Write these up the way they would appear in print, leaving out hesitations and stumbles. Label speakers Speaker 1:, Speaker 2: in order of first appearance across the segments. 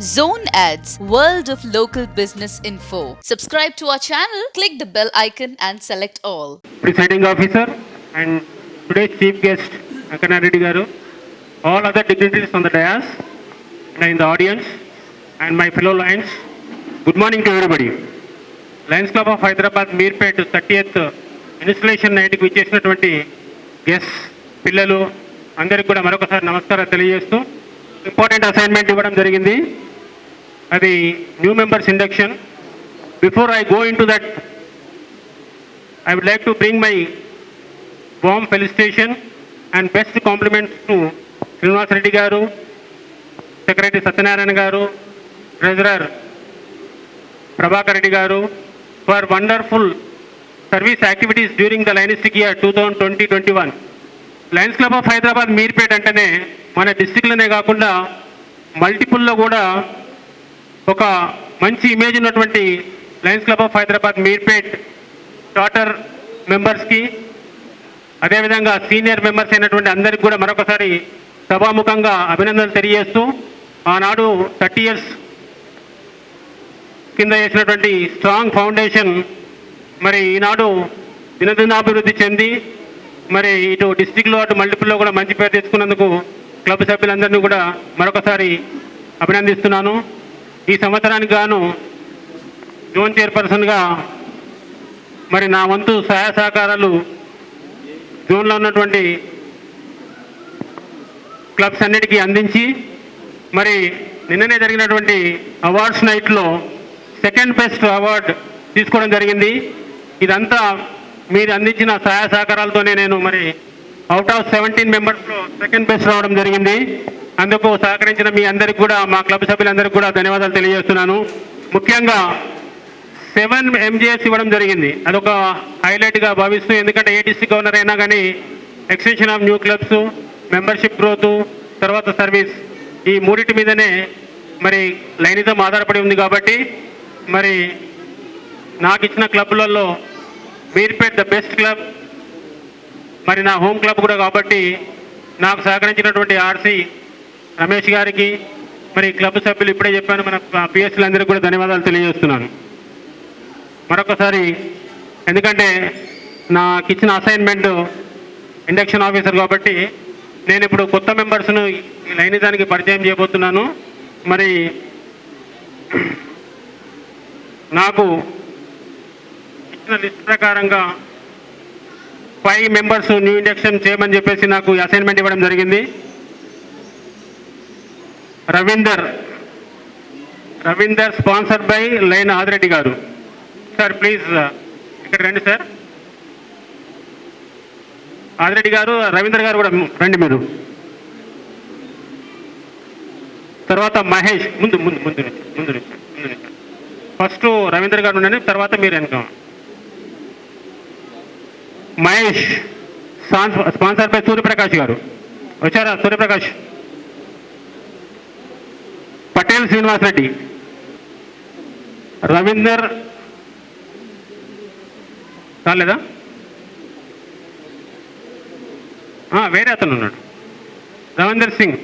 Speaker 1: Zone Ads, World of Local Business Info. Subscribe to our channel, click the bell icon and select all.
Speaker 2: Presiding officer and today's chief guest, Ankana Reddy Garu, all other dignitaries on the dais and in the audience, and my fellow Lions, good morning to everybody. Lions Club of Hyderabad Meerpet 30th installation నైట్కి విచ్చేసినటువంటి guest పిల్లలు అందరికి కూడా మరొకసారి నమస్కారం తెలియజేస్తూ important assignment ఇవ్వడం జరిగింది. అది new members induction. Before I go in to that, I would like to bring my warm felicitation and best compliments to Srinivas Reddy Garu, Secretary Satyanarayana Garu, Treasurer Prabhakar Reddy Garu for wonderful service activities during the Lionistic year 2020-21. Lions club of Hyderabad Meerpet అంటేనే మన డిస్టిక్లోనే కాకుండా మల్టిపుల్లో కూడా ఒక మంచి image ఉన్నటువంటి Lions club of Hyderabad Meerpet charter మెంబర్స్కి, అదేవిధంగా senior members అయినటువంటి అందరికి కూడా మరొకసారి సభాముఖంగా అభినందనలు తెలియజేస్తూ, ఆనాడు 30 years కింద చేసినటువంటి స్ట్రాంగ్ ఫౌండేషన్ మరి ఈనాడు దినదినాభివృద్ధి చెంది మరి ఇటు డిస్టిక్లో అటు మల్టిపుల్లో కూడా మంచి పేరు తెచ్చుకున్నందుకు క్లబ్ సభ్యులందరినీ కూడా మరొకసారి అభినందిస్తున్నాను. ఈ సంవత్సరానికి గాను జోన్ చైర్పర్సన్గా మరి నా వంతు సహాయ సహకారాలు జోన్లో ఉన్నటువంటి క్లబ్స్ అన్నిటికీ అందించి మరి నిన్ననే జరిగినటువంటి అవార్డ్స్ నైట్లో సెకండ్ బెస్ట్ అవార్డు తీసుకోవడం జరిగింది. ఇదంతా మీరు అందించిన సహాయ సహకారాలతోనే నేను మరి అవుట్ ఆఫ్ 17 మెంబర్స్లో సెకండ్ బెస్ట్ రావడం జరిగింది. అందుకు సహకరించిన మీ అందరికి కూడా, మా క్లబ్ సభ్యులందరికీ కూడా ధన్యవాదాలు తెలియజేస్తున్నాను. ముఖ్యంగా 7 MJS ఇవ్వడం జరిగింది. అదొక హైలైట్గా భావిస్తూ, ఎందుకంటే ఏ డిస్ట్రిక్ట్ గవర్నర్ అయినా కానీ extension of new clubs, membership growth, తర్వాత సర్వీస్, ఈ మూడింటి మీదనే మరి లైనిజం ఆధారపడి ఉంది. కాబట్టి మరి నాకు ఇచ్చిన క్లబ్లలో మీర్పేట్ ద బెస్ట్ క్లబ్, మరి నా హోమ్ క్లబ్ కూడా. కాబట్టి నాకు సహకరించినటువంటి ఆర్సీ రమేష్ గారికి, మరి క్లబ్ సభ్యులు ఇప్పుడే చెప్పాను, మన పిఎస్సీలందరికీ కూడా ధన్యవాదాలు తెలియజేస్తున్నాను మరొకసారి. ఎందుకంటే నాకు ఇచ్చిన అసైన్మెంట్ ఇండక్షన్ ఆఫీసర్ కాబట్టి నేను ఇప్పుడు కొత్త మెంబర్స్ను ఈ లైనిజానికి పరిచయం చేయబోతున్నాను. మరి నాకు ఇచ్చిన లిస్ట్ ప్రకారంగా 5 మెంబర్స్ న్యూ ఇండక్షన్ చేయమని చెప్పేసి నాకు అసైన్మెంట్ ఇవ్వడం జరిగింది. Ravinder sponsored by line Adireddy గారు. సార్ ప్లీజ్ ఇక్కడ రండి సార్. ఆదిరెడ్డి గారు, రవీందర్ గారు కూడా రండి మీరు. తర్వాత మహేష్, ముందు ఫస్ట్ రవీందర్ గారు ఉండండి, తర్వాత మీరు వెనక. మహేష్ స్పాన్సర్ బై సూర్యప్రకాష్ గారు. వచ్చారా సూర్యప్రకాష్? పటేల్ శ్రీనివాస్ రెడ్డి. రవీందర్ రాలేదా? వేరే అతను ఉన్నాడు, రవీందర్ సింగ్.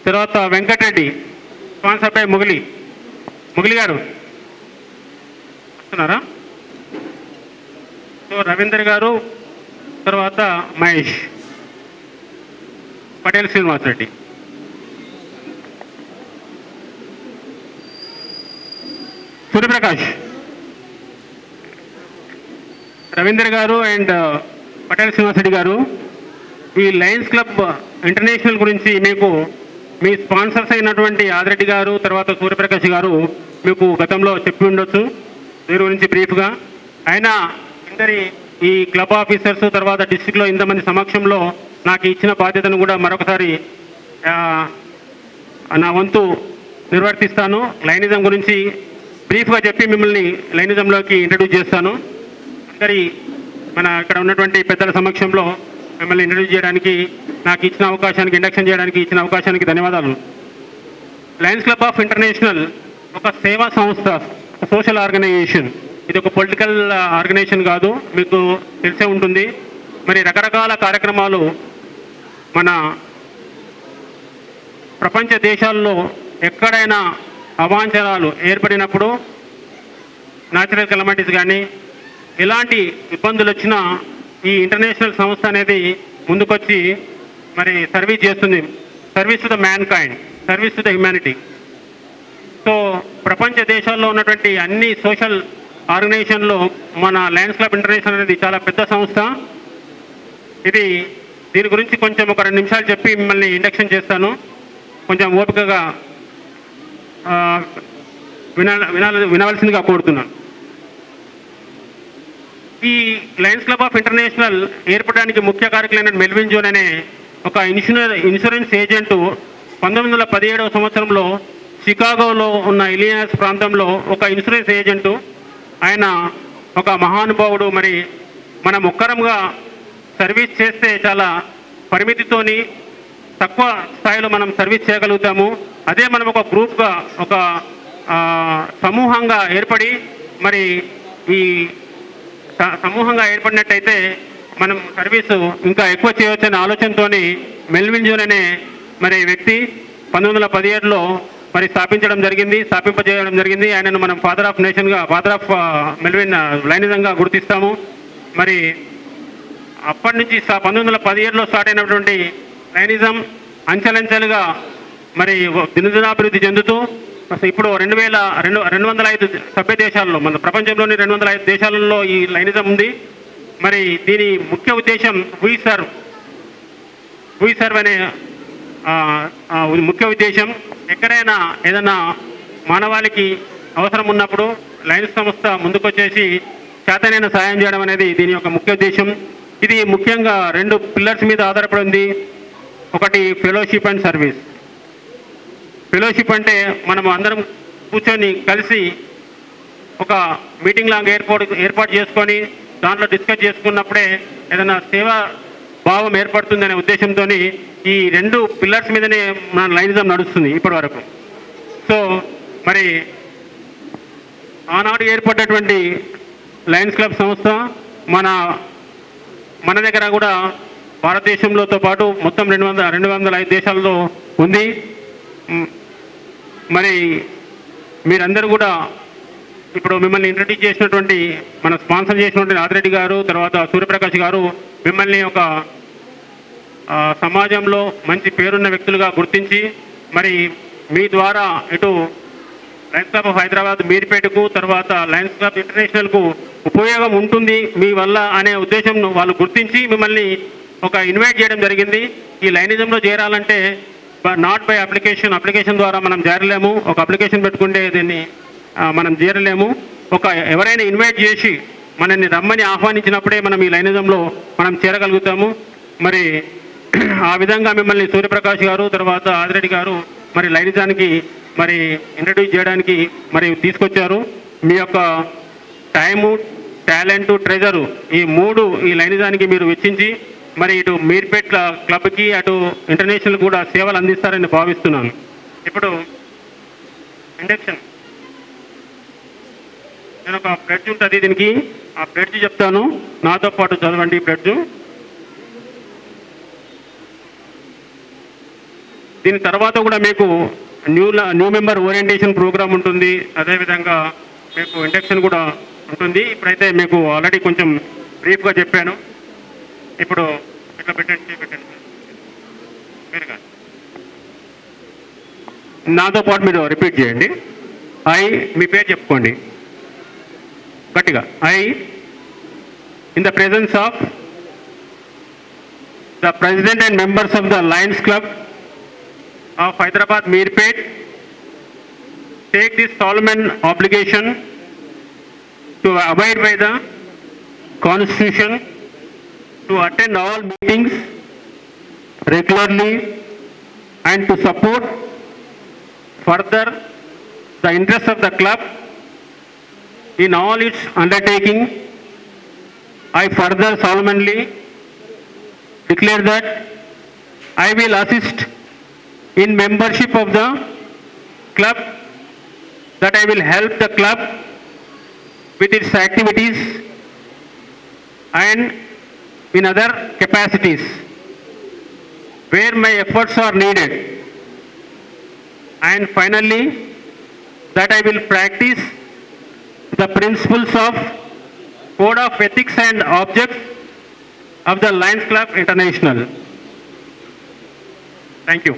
Speaker 2: తర్వాత వెంకటరెడ్డి స్పాన్సర్ బై ముగిలి గారు వస్తున్నారా? సో రవీందర్ గారు, తర్వాత మహేష్, పటేల్ శ్రీనివాస్ రెడ్డి. సూర్యప్రకాష్, రవీందర్ గారు అండ్ పటేల్ శ్రీనివాస్ రెడ్డి గారు, ఈ లయన్స్ క్లబ్ ఇంటర్నేషనల్ గురించి మీకు మీ స్పాన్సర్స్ అయినటువంటి ఆదిరెడ్డి గారు, తర్వాత సూర్యప్రకాష్ గారు మీకు గతంలో చెప్పి ఉండొచ్చు దీని గురించి బ్రీఫ్గా. అయినా ఇందరి ఈ క్లబ్ ఆఫీసర్స్, తర్వాత డిస్ట్రిక్ట్లో ఇంతమంది సమక్షంలో నాకు ఇచ్చిన బాధ్యతను కూడా మరొకసారి నా వంతు నిర్వర్తిస్తాను. లైనిజం గురించి బ్రీఫ్గా చెప్పి మిమ్మల్ని లైనిజంలోకి ఇంట్రడ్యూస్ చేస్తాను. అందరి మన ఇక్కడ ఉన్నటువంటి పెద్దల సమక్షంలో మిమ్మల్ని ఇంట్రడ్యూస్ చేయడానికి, నాకు ఇచ్చిన అవకాశానికి, ఇండక్షన్ చేయడానికి ఇచ్చిన అవకాశానికి ధన్యవాదాలు. లయన్స్ క్లబ్ ఆఫ్ ఇంటర్నేషనల్ ఒక సేవా సంస్థ, సోషల్ ఆర్గనైజేషన్. ఇది ఒక పొలిటికల్ ఆర్గనైజేషన్ కాదు, మీకు తెలిసే ఉంటుంది. మరి రకరకాల కార్యక్రమాలు మన ప్రపంచ దేశాల్లో ఎక్కడైనా అవాంఛనాలు ఏర్పడినప్పుడు న్యాచురల్ కెలమిటీస్ కానీ ఎలాంటి ఇబ్బందులు వచ్చినా ఈ ఇంటర్నేషనల్ సంస్థ అనేది ముందుకొచ్చి మరి సర్వీస్ చేస్తుంది. Service to the man kind, service to the humanity. So ప్రపంచ దేశాల్లో ఉన్నటువంటి అన్ని సోషల్ ఆర్గనైజేషన్లో మన లయన్స్ క్లబ్ ఇంటర్నేషనల్ అనేది చాలా పెద్ద సంస్థ. దీని గురించి కొంచెం ఒక 2 నిమిషాలు చెప్పి మిమ్మల్ని ఇండక్షన్ చేస్తాను. కొంచెం ఓపికగా వినవలసిందిగా కోరుతున్నాను. ఈ లయన్స్ క్లబ్ ఆఫ్ ఇంటర్నేషనల్ ఏర్పడడానికి ముఖ్య కారకులైన మెల్విన్ జోన్ అనే ఒక ఇన్సూరెన్స్ ఏజెంటు 1917వ సంవత్సరంలో షికాగోలో ఉన్న ఇలినాయిస్ ప్రాంతంలో ఒక ఇన్సూరెన్స్ ఏజెంటు. ఆయన ఒక మహానుభావుడు. మరి మనం ఒక్కరంగా సర్వీస్ చేస్తే చాలా పరిమితితోని తక్కువ స్థాయిలో మనం సర్వీస్ చేయగలుగుతాము. అదే మనం ఒక గ్రూప్గా ఒక సమూహంగా ఏర్పడి మరి ఈ సమూహంగా ఏర్పడినట్టయితే మనం సర్వీసు ఇంకా ఎక్కువ చేయవచ్చనే ఆలోచనతో మెల్విన్ జోన్ అనే మరి వ్యక్తి 1917లో మరి స్థాపింపజేయడం జరిగింది. ఆయనను మనం ఫాదర్ ఆఫ్ నేషన్గా, ఫాదర్ ఆఫ్ మెల్విన్ లైనిజంగా గుర్తిస్తాము. మరి అప్పటి నుంచి 1917లో స్టార్ట్ అయినటువంటి లైనిజం అంచెలంచెలుగా మరి దినదినాభివృద్ధి చెందుతూ ఇప్పుడు 205 సభ్య దేశాల్లో, మన ప్రపంచంలోని 205 దేశాలలో ఈ లైనిజం ఉంది. మరి దీని ముఖ్య ఉద్దేశం వీ సర్వ్ అనే ముఖ్య ఉద్దేశం. ఎక్కడైనా ఏదైనా మానవాళికి అవసరం ఉన్నప్పుడు లయన్స్ సంస్థ ముందుకొచ్చేసి చేతనైన సాయం చేయడం అనేది దీని యొక్క ముఖ్య ఉద్దేశం. ఇది ముఖ్యంగా 2 పిల్లర్స్ మీద ఆధారపడి ఉంది. ఒకటి ఫెలోషిప్ అండ్ సర్వీస్. ఫెలోషిప్ అంటే మనం అందరం కూర్చొని కలిసి ఒక మీటింగ్ లాగా ఏర్పాటు చేసుకొని దాంట్లో డిస్కస్ చేసుకున్నప్పుడే ఏదైనా సేవా భావం ఏర్పడుతుందనే ఉద్దేశంతో ఈ 2 పిల్లర్స్ మీదనే మన లైనిజం నడుస్తుంది ఇప్పటి వరకు. సో మరి ఆనాడు ఏర్పడినటువంటి లయన్స్ క్లబ్ సంస్థ మన దగ్గర కూడా భారతదేశంలోతో పాటు మొత్తం 205 దేశాల్లో ఉంది. మరి మీరందరూ కూడా ఇప్పుడు మిమ్మల్ని ఇంట్రడ్యూస్ చేసినటువంటి, మన స్పాన్సర్ చేసినటువంటి ఆదిరెడ్డి గారు, తర్వాత సూర్యప్రకాష్ గారు మిమ్మల్ని ఒక సమాజంలో మంచి పేరున్న వ్యక్తులుగా గుర్తించి మరి మీ ద్వారా ఇటు లయన్స్ క్లబ్ ఆఫ్ హైదరాబాద్ మీర్పేటకు, తర్వాత లయన్స్ క్లబ్ ఇంటర్నేషనల్కు ఉపయోగం ఉంటుంది మీ వల్ల అనే ఉద్దేశం వాళ్ళు గుర్తించి మిమ్మల్ని ఒక ఇన్వైట్ చేయడం జరిగింది. ఈ లైనిజంలో చేరాలంటే నాట్ బై అప్లికేషన్ ద్వారా మనం చేరలేము. ఒక అప్లికేషన్ పెట్టుకుంటే దీన్ని మనం చేరలేము. ఎవరైనా ఇన్వైట్ చేసి మనల్ని రమ్మని ఆహ్వానించినప్పుడే మనం ఈ లైనిజంలో మనం చేరగలుగుతాము. మరి ఆ విధంగా మిమ్మల్ని సూర్యప్రకాష్ గారు, తర్వాత ఆదిరెడ్డి గారు మరి లైనిజానికి మరి ఇంట్రడ్యూస్ చేయడానికి మరి తీసుకొచ్చారు. మీ యొక్క టైము, టాలెంటు, ట్రెజరు ఈ 3 ఈ లైనిజానికి మీరు వెచ్చించి మరి ఇటు మీర్పేట్ క్లబ్కి అటు ఇంటర్నేషనల్ కూడా సేవలు అందిస్తారని భావిస్తున్నాను. ఇప్పుడు ఇండక్షన్ నేను ఒక ప్లెడ్జ్ ఉంటుంది దీనికి, ఆ ప్లెడ్జ్ చెప్తాను, నాతో పాటు చదవండి. ఈ ప్లెడ్జ్ దీని తర్వాత కూడా మీకు న్యూ మెంబర్ ఓరియంటేషన్ ప్రోగ్రామ్ ఉంటుంది. అదేవిధంగా మీకు ఇండక్షన్ కూడా ఉంటుంది. ఇప్పుడైతే మీకు ఆల్రెడీ కొంచెం బ్రీఫ్గా చెప్పాను. ఇప్పుడు ఇట్లా పెట్టండి మీరు కాదు, నాతో పాటు మీరు రిపీట్ చేయండి. మీ పేరు చెప్పుకోండి గట్టిగా. In the presence of the president and members of the Lions club of Hyderabad Meerpet, take this solemn obligation to abide by the Constitution, to attend all meetings regularly and to support further the interests of the club in all its undertaking. I further solemnly declare that I will assist in membership of the club, that I will help the club with its activities and in other capacities where my efforts are needed. and finally, that I will practice the principles of Code of Ethics and Objects of the Lions Club International. Thank you.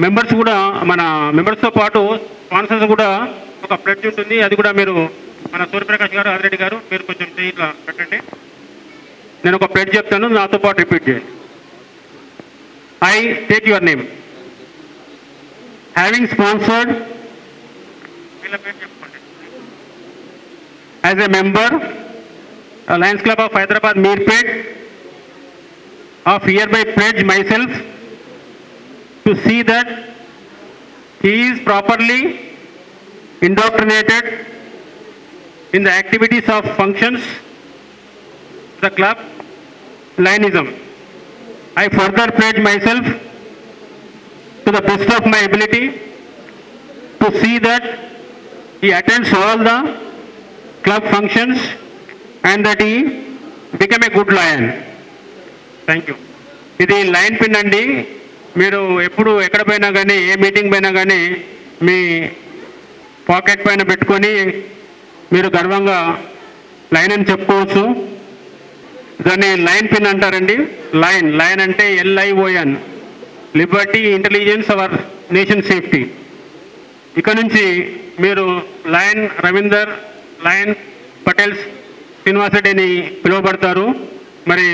Speaker 2: Members కూడా మన మెంబర్స్తో పాటు sponsors కూడా ఒక pledge ఉంటుంది, అది కూడా మీరు మన సూర్యప్రకాష్ గారు, ఆదిరెడ్డి గారు మీరు కొంచెం ఇట్లా పెట్టండి. నేను ఒక ప్లెడ్జ్ చెప్తాను, నాతో పాటు రిపీట్ చేయండి. I take your name. Having sponsored as a member, Lions Club of Hyderabad Meerpet, of hereby pledge myself to see that he is properly indoctrinated in the activities of functions the club Lionism. I further pledge myself to the best of my ability to see that he attends all the club functions and that he become a good lion. Thank you. ఇది line pin అండి. మీరు ఎప్పుడు ఎక్కడ పోయినా కానీ, ఏ meeting పోయినా కానీ మీ pocket పైన పెట్టుకొని మీరు గర్వంగా లైన్ అని చెప్పుకోవచ్చు. దాన్ని లైన్ పిన్ అంటారండి. లైన్ అంటే LION, Liberty, intelligence, our nation safety. ఇక్కడ నుంచి మీరు లయన్ రవీందర్, లయన్ పటేల్ శ్రీనివాసరెడ్డి అని పిలువబడతారు. మరి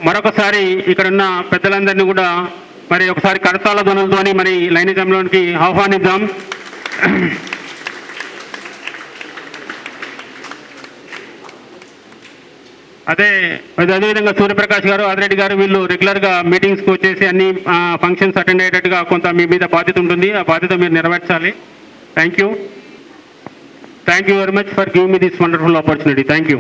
Speaker 2: మరొకసారి ఇక్కడున్న పెద్దలందరినీ కూడా మరి ఒకసారి కరతాళ ధ్వనులతోని మరి లైనిజంలోనికి ఆహ్వానిద్దాం. అదేవిధంగా సూర్యప్రకాష్ గారు, ఆదిరెడ్డి గారు వీళ్ళు రెగ్యులర్గా మీటింగ్స్కి వచ్చేసి అన్ని ఫంక్షన్స్ అటెండ్ అయ్యేటట్టుగా కొంత మీ మీద బాధ్యత ఉంటుంది. ఆ బాధ్యత మీరు నెరవేర్చాలి. Thank you. Thank you very much for giving me this wonderful opportunity. Thank you.